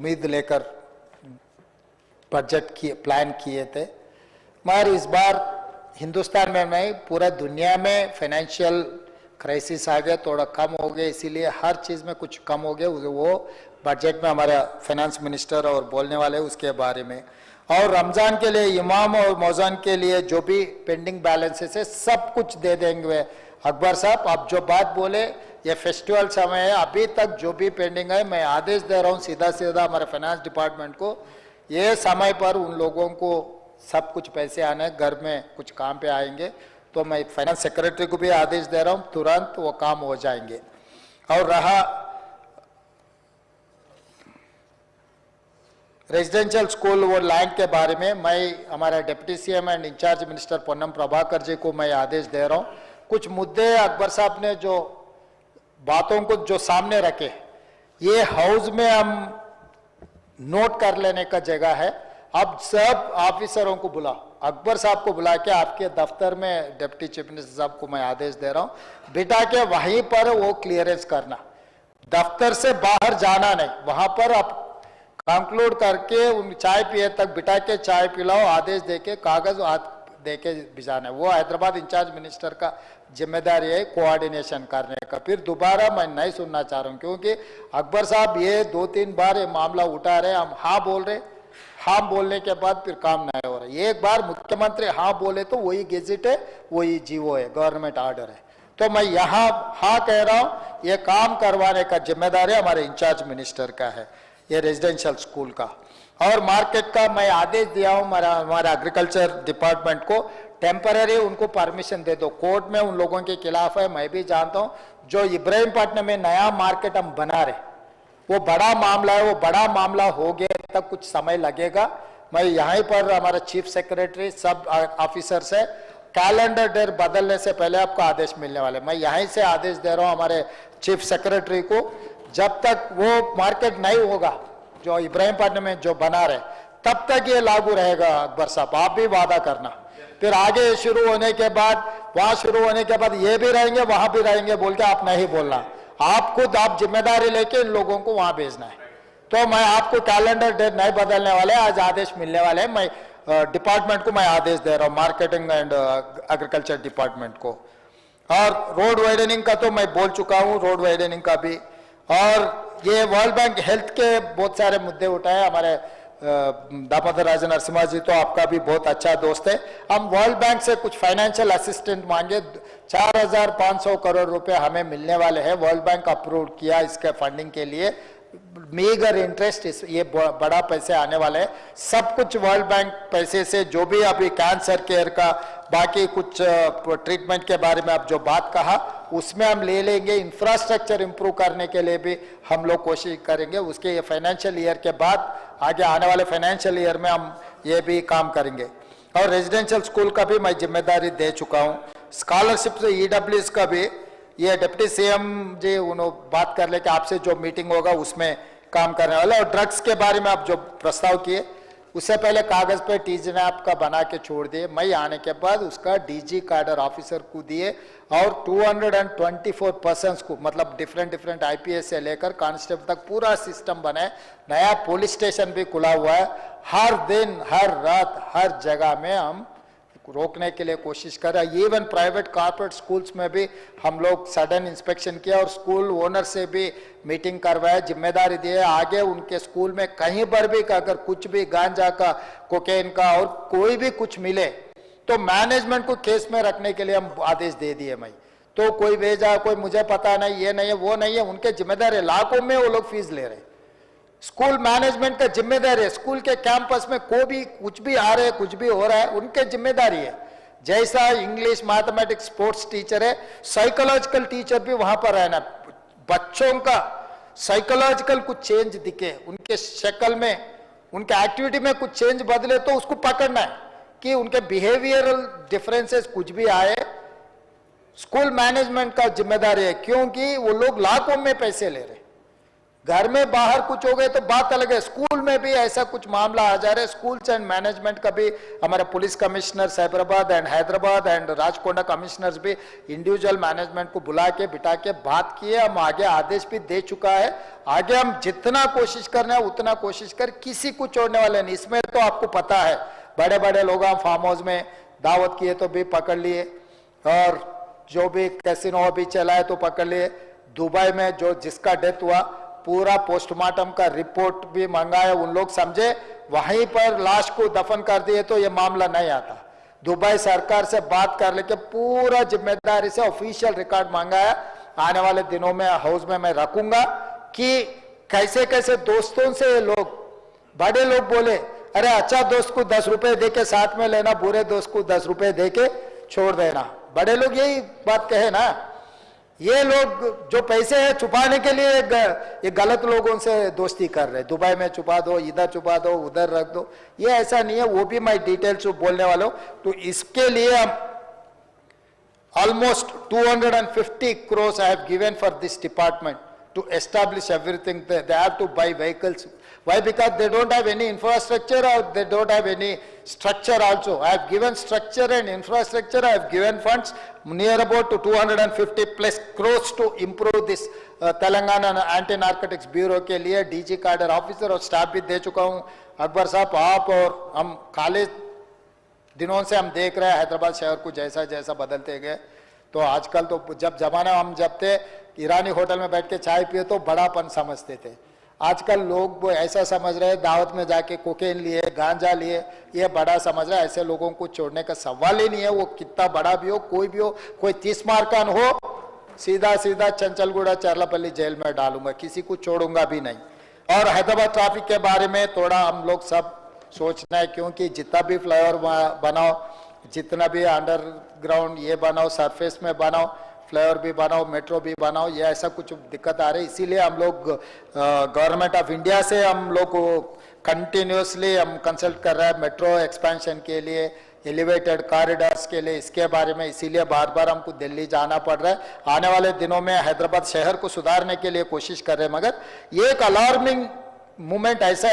उम्मीद लेकर budget plan किए थे, मगर इस बार हिंदुस्तान में नहीं पूरा दुनिया में फाइनेंशियल क्राइसिस आ गया, थोड़ा कम हो गया, इसीलिए हर चीज़ में कुछ कम हो गया। वो बजट में हमारा फाइनेंस मिनिस्टर और बोलने वाले उसके बारे में, और रमज़ान के लिए इमाम और मौज़ान के लिए जो भी पेंडिंग बैलेंसेस है सब कुछ दे देंगे। अकबर साहब आप जो बात बोले, ये फेस्टिवल समय है, अभी तक जो भी पेंडिंग है मैं आदेश दे रहा हूँ सीधा सीधा हमारे फाइनेंस डिपार्टमेंट को, ये समय पर उन लोगों को सब कुछ पैसे आने, घर में कुछ काम पे आएंगे, तो मैं फाइनेंस सेक्रेटरी को भी आदेश दे रहा हूँ तुरंत वो काम हो जाएंगे। और रहा रेजिडेंशियल स्कूल वो लैंड के बारे में, मैं हमारा deputy CM and incharge minister Ponnam Prabhakar ji को मैं आदेश दे रहा हूँ। कुछ मुद्दे अकबर साहब ने जो बातों को जो सामने रखे, ये हाउस में हम नोट कर लेने का जगह है। अब सब ऑफिसरों को बुला, अकबर साहब को बुला के आपके दफ्तर में डिप्टी चीफ मिनिस्टर साहब को मैं आदेश दे रहा हूँ, बिठा के वहीं पर वो क्लियरेंस करना, दफ्तर से बाहर जाना नहीं, वहां पर आप कंक्लूड करके उन चाय पिए तक बिठा के चाय पिलाओ, आदेश देके कागज दे के भिजाना है। वो हैदराबाद इंचार्ज मिनिस्टर का जिम्मेदारी है कोऑर्डिनेशन करने का। फिर दोबारा मैं नहीं सुनना चाह रहा हूँ, क्योंकि अकबर साहब ये 2-3 बार ये मामला उठा रहे, हम हाँ बोल रहे, हाँ बोलने के बाद फिर काम नहीं हो रहा। एक बार मुख्यमंत्री हाँ बोले तो वही गेजेट है, वही जीवो है, गवर्नमेंट ऑर्डर है। तो मैं यहाँ हाँ कह रहा हूँ, ये काम करवाने का जिम्मेदारी हमारे इंचार्ज मिनिस्टर का है, ये रेजिडेंशियल स्कूल का। और मार्केट का मैं आदेश दिया हूँ हमारा एग्रीकल्चर डिपार्टमेंट को, टेम्पररी उनको परमिशन दे दो। कोर्ट में उन लोगों के खिलाफ है, मैं भी जानता हूँ। जो इब्राहिमपट्टनम में नया मार्केट हम बना रहे, वो बड़ा मामला है, वो बड़ा मामला हो गया तब कुछ समय लगेगा। मैं यहीं पर हमारा चीफ सेक्रेटरी सब ऑफिसर से कैलेंडर डेट बदलने से पहले आपको आदेश मिलने वाले, मैं यहीं से आदेश दे रहा हूँ हमारे चीफ सेक्रेटरी को, जब तक वो मार्केट नहीं होगा जो इब्राहिमपट्टनम में जो बना रहे, तब तक ये लागू रहेगा। अकबर साहब आप भी वादा करना, फिर आगे शुरू होने के बाद, वहां शुरू होने के बाद ये भी रहेंगे वहां भी रहेंगे बोल के आप नहीं बोलना, आप खुद आप जिम्मेदारी लेके इन लोगों को वहां भेजना है। तो मैं आपको कैलेंडर डेट नहीं बदलने वाले, आज आदेश मिलने वाले हैं। मैं डिपार्टमेंट को मैं आदेश दे रहा हूँ, मार्केटिंग एंड एग्रीकल्चर डिपार्टमेंट को। और रोड वाइडनिंग का तो मैं बोल चुका हूँ, रोड वाइडनिंग का भी। और ये वर्ल्ड बैंक हेल्थ के बहुत सारे मुद्दे उठाए हमारे दामोदर राजा नरसिम्हा जी, तो आपका भी बहुत अच्छा दोस्त है। हम वर्ल्ड बैंक से कुछ फाइनेंशियल असिस्टेंट मांगे, 4500 करोड़ रुपए हमें मिलने वाले हैं। वर्ल्ड बैंक अप्रूव किया इसके फंडिंग के लिए, मेगर इंटरेस्ट, ये बड़ा पैसे आने वाले हैं। सब कुछ वर्ल्ड बैंक पैसे से, जो भी अभी कैंसर केयर का बाकी कुछ ट्रीटमेंट के बारे में आप जो बात कहा, उसमें हम ले लेंगे। इंफ्रास्ट्रक्चर इंप्रूव करने के लिए भी हम लोग कोशिश करेंगे, उसके ये फाइनेंशियल ईयर के बाद आगे आने वाले फाइनेंशियल ईयर में हम ये भी काम करेंगे। और रेजिडेंशियल स्कूल का भी मैं जिम्मेदारी दे चुका हूँ। स्कॉलरशिप से EWS का भी ये डिप्टी सीएम जी उन्होंने बात कर ले कि आपसे जो मीटिंग होगा उसमें काम करने वाले। और ड्रग्स के बारे में आप जो प्रस्ताव किए, उससे पहले कागज पे TGNAP का बना के छोड़ दिए, मैं आने के बाद उसका DG कैडर ऑफिसर को दिए, और 224 पर्सन्स को, मतलब डिफरेंट IPS से लेकर कांस्टेबल तक पूरा सिस्टम बने। नया पुलिस स्टेशन भी खुला हुआ है। हर दिन हर रात हर जगह में हम रोकने के लिए कोशिश कर रहे हैं। इवन प्राइवेट कॉर्पोरेट स्कूल्स में भी हम लोग सडन इंस्पेक्शन किया, और स्कूल ओनर से भी मीटिंग करवाया, जिम्मेदारी दी है आगे उनके स्कूल में कहीं पर भी अगर कुछ भी गांजा का, कोकेन का और कोई भी कुछ मिले तो मैनेजमेंट को केस में रखने के लिए हम आदेश दे दिए। मैं तो कोई भेजा, कोई मुझे पता नहीं, ये नहीं है वो नहीं है, उनके जिम्मेदारी, लाखों में वो लोग फीस ले रहे। स्कूल मैनेजमेंट का जिम्मेदारी है, स्कूल के कैंपस में कोई भी कुछ भी आ रहे है, कुछ भी हो रहा है, उनके जिम्मेदारी है। जैसा इंग्लिश, मैथमेटिक्स, स्पोर्ट्स टीचर है, साइकोलॉजिकल टीचर भी वहां पर रहना। बच्चों का साइकोलॉजिकल कुछ चेंज दिखे, उनके शक्ल में, उनके एक्टिविटी में कुछ चेंज बदले, तो उसको पकड़ना है कि उनके बिहेवियरल डिफरेंसेस कुछ भी आए, स्कूल मैनेजमेंट का जिम्मेदारी है, क्योंकि वो लोग लाखों में पैसे ले रहे। घर में बाहर कुछ हो गए तो बात अलग है, स्कूल में भी ऐसा कुछ मामला आ जा रहा है। स्कूल्स एंड मैनेजमेंट का भी हमारे police commissioner Cyberabad and Hyderabad and Rachakonda commissioners भी इंडिविजुअल मैनेजमेंट को बुला के बिठा के बात किए। हम आगे आदेश भी दे चुका है, आगे हम जितना कोशिश करना है उतना कोशिश कर, किसी को छोड़ने वाले नहीं। इसमें तो आपको पता है, बड़े बड़े लोग हम फार्म हाउस में दावत किए तो भी पकड़ लिए, और जो भी कैसीनो भी चलाए तो पकड़ लिए। दुबई में जो जिसका डेथ हुआ पूरा पोस्टमार्टम का रिपोर्ट भी मंगाया, उन लोग समझे वहीं पर लाश को दफन कर दिए तो ये मामला नहीं आता। दुबई सरकार से बात कर लेके पूरा जिम्मेदारी से ऑफिशियल रिकॉर्ड मंगाया। आने वाले दिनों में हाउस में मैं रखूंगा कि कैसे कैसे दोस्तों से लोग, बड़े लोग बोले अरे अच्छा दोस्त को 10 रुपए दे के साथ में लेना, बुरे दोस्त को 10 रुपए दे के छोड़ देना। बड़े लोग यही बात कहे ना। ये लोग जो पैसे हैं छुपाने के लिए ये गलत लोगों से दोस्ती कर रहे हैं। दुबई में छुपा दो, इधर छुपा दो, उधर रख दो, ये ऐसा नहीं है। वो भी मैं डिटेल्स बोलने वाला हूं। तो इसके लिए हम almost 250 crores I have given for this department to establish everything. They have to buy vehicles. Why? Because they don't have any infrastructure or they don't have any structure also. I have given structure and infrastructure. I have given funds near about to 250 plus crores to improve this Telangana Anti-Narcotics Bureau के लिए DG cadre officer और staff भी दे चुका हूँ। अकबर साहब, आप और हम खाली दिनों से हम देख रहे हैं हैदराबाद शहर को जैसा जैसा बदलते गए। तो आजकल तो जब जमाना हम जब थे ईरानी होटल में बैठ के चाय पिए तो बड़ापन समझते थे, आजकल लोग वो ऐसा समझ रहे हैं दावत में जाके कोकेन लिए, गांजा लिए, ये बड़ा समझ रहा है। ऐसे लोगों को छोड़ने का सवाल ही नहीं है। वो कितना बड़ा भी हो, कोई भी हो, कोई 30 मार्कान हो, सीधा सीधा चंचलगुड़ा चरलापल्ली जेल में डालूंगा, किसी को छोड़ूंगा भी नहीं। और हैदराबाद ट्रैफिक के बारे में थोड़ा हम लोग सब सोचना है, क्योंकि जितना भी फ्लाईओवर बनाओ, जितना भी अंडरग्राउंड ये बनाओ, सरफेस में बनाओ, फ्लाईओवर भी बनाओ, मेट्रो भी बनाओ, ये ऐसा कुछ दिक्कत आ रही है। इसीलिए हम लोग गवर्नमेंट ऑफ इंडिया से हम लोग कंटिन्यूसली हम कंसल्ट कर रहे हैं मेट्रो एक्सपेंशन के लिए, एलिवेटेड कॉरिडोर्स के लिए, इसके बारे में। इसीलिए बार बार हमको दिल्ली जाना पड़ रहा है। आने वाले दिनों में हैदराबाद शहर को सुधारने के लिए कोशिश कर रहे हैं, मगर ये एक अलार्मिंग मूवमेंट ऐसा